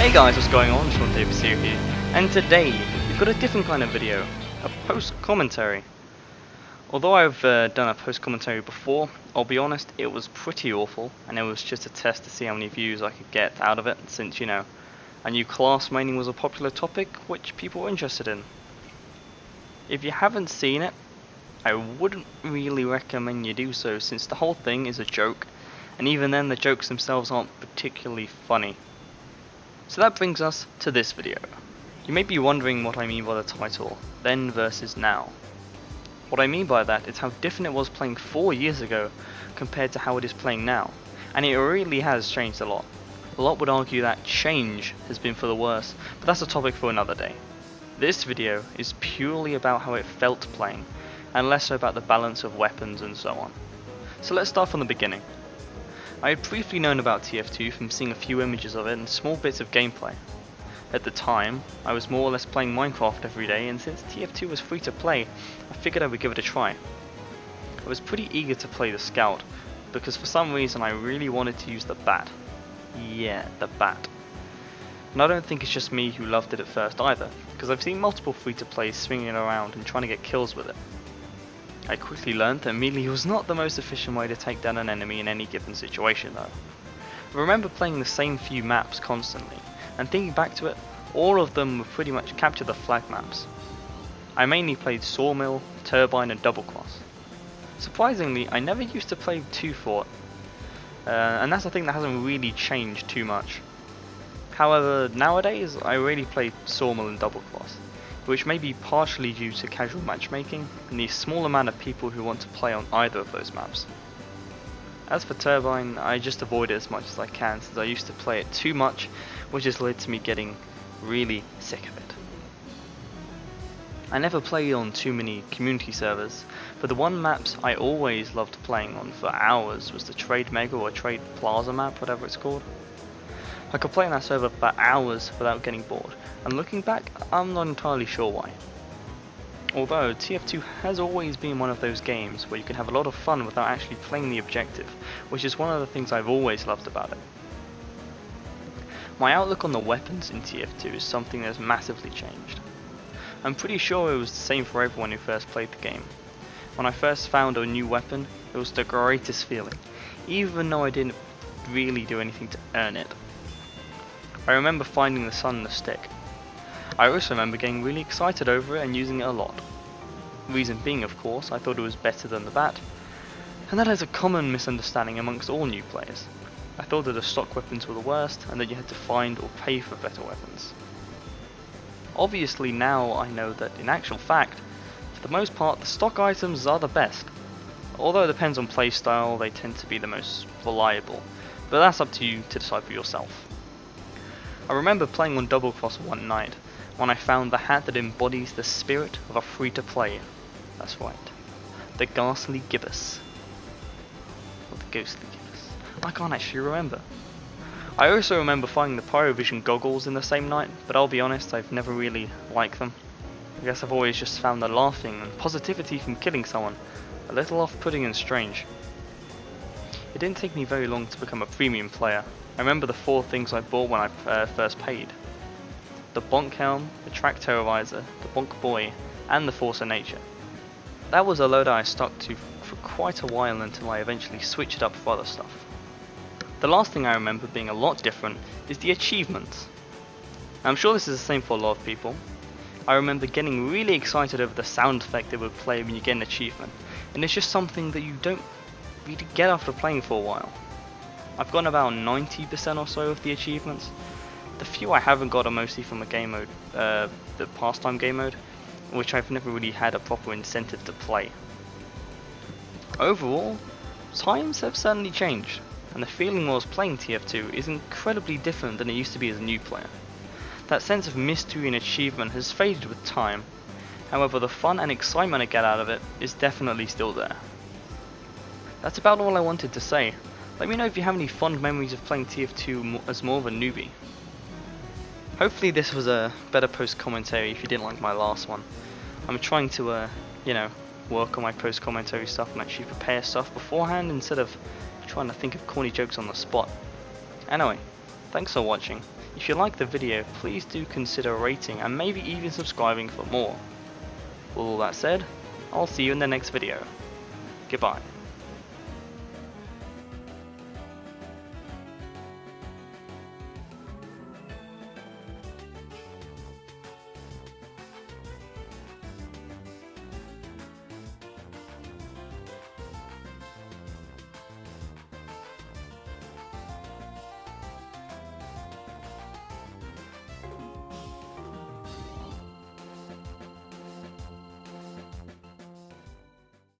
Hey guys, what's going on? TF2 here, and today we've got a different kind of video, a post-commentary. Although I've done a post-commentary before, I'll be honest, it was pretty awful, and it was just a test to see how many views I could get out of it, since, you know, I knew class maining was a popular topic which people were interested in. If you haven't seen it, I wouldn't really recommend you do so, since the whole thing is a joke, and even then the jokes themselves aren't particularly funny. So that brings us to this video. You may be wondering what I mean by the title, then versus now. What I mean by that is how different it was playing 4 years ago compared to how it is playing now, and it really has changed a lot. A lot would argue that change has been for the worse, but that's a topic for another day. This video is purely about how it felt playing, and less so about the balance of weapons and so on. So let's start from the beginning. I had briefly known about TF2 from seeing a few images of it and small bits of gameplay. At the time, I was more or less playing Minecraft every day, and since TF2 was free to play, I figured I would give it a try. I was pretty eager to play the Scout, because for some reason I really wanted to use the bat. Yeah, the bat. And I don't think it's just me who loved it at first either, because I've seen multiple free to plays swinging it around and trying to get kills with it. I quickly learned that melee was not the most efficient way to take down an enemy in any given situation though. I remember playing the same few maps constantly, and thinking back to it, all of them were pretty much capture the flag maps. I mainly played Sawmill, Turbine and Double Cross. Surprisingly, I never used to play Two Fort, and that's a thing that hasn't really changed too much. However, nowadays I really play Sawmill and Double Cross, which may be partially due to casual matchmaking and the small amount of people who want to play on either of those maps. As for Turbine, I just avoid it as much as I can since I used to play it too much, which has led to me getting really sick of it. I never played on too many community servers, but the one maps I always loved playing on for hours was the Trade Mega or Trade Plaza map, whatever it's called. I could play on that server for hours without getting bored, and looking back, I'm not entirely sure why. Although, TF2 has always been one of those games where you can have a lot of fun without actually playing the objective, which is one of the things I've always loved about it. My outlook on the weapons in TF2 is something that has massively changed. I'm pretty sure it was the same for everyone who first played the game. When I first found a new weapon, it was the greatest feeling, even though I didn't really do anything to earn it. I remember finding the sun and the stick. I also remember getting really excited over it and using it a lot. Reason being, of course, I thought it was better than the bat, and that is a common misunderstanding amongst all new players. I thought that the stock weapons were the worst and that you had to find or pay for better weapons. Obviously now I know that in actual fact, for the most part the stock items are the best. Although it depends on playstyle, they tend to be the most reliable, but that's up to you to decide for yourself. I remember playing on Double Cross one night, when I found the hat that embodies the spirit of a free-to-play. That's right, the Ghastly Gibbous. Or the Ghostly Gibbous. I can't actually remember. I also remember finding the Pyrovision goggles in the same night, but I'll be honest, I've never really liked them. I guess I've always just found the laughing and positivity from killing someone a little off-putting and strange. It didn't take me very long to become a premium player. I remember the 4 things I bought when I first paid. The Bonk Helm, the Track Terrorizer, the Bonk Boy, and the Force of Nature. That was a loadout I stuck to for quite a while until I eventually switched it up for other stuff. The last thing I remember being a lot different is the achievements. I'm sure this is the same for a lot of people. I remember getting really excited over the sound effect it would play when you get an achievement, and it's just something that you don't really get after playing for a while. I've gotten about 90% or so of the achievements. The few I haven't got are mostly from the game mode, the pastime game mode, which I've never really had a proper incentive to play. Overall, times have certainly changed, and the feeling while I was playing TF2 is incredibly different than it used to be as a new player. That sense of mystery and achievement has faded with time, however the fun and excitement I get out of it is definitely still there. That's about all I wanted to say. Let me know if you have any fond memories of playing TF2 as more of a newbie. Hopefully this was a better post-commentary if you didn't like my last one. I'm trying to, work on my post-commentary stuff and actually prepare stuff beforehand instead of trying to think of corny jokes on the spot. Anyway, thanks for watching. If you like the video, please do consider rating and maybe even subscribing for more. With all that said, I'll see you in the next video. Goodbye.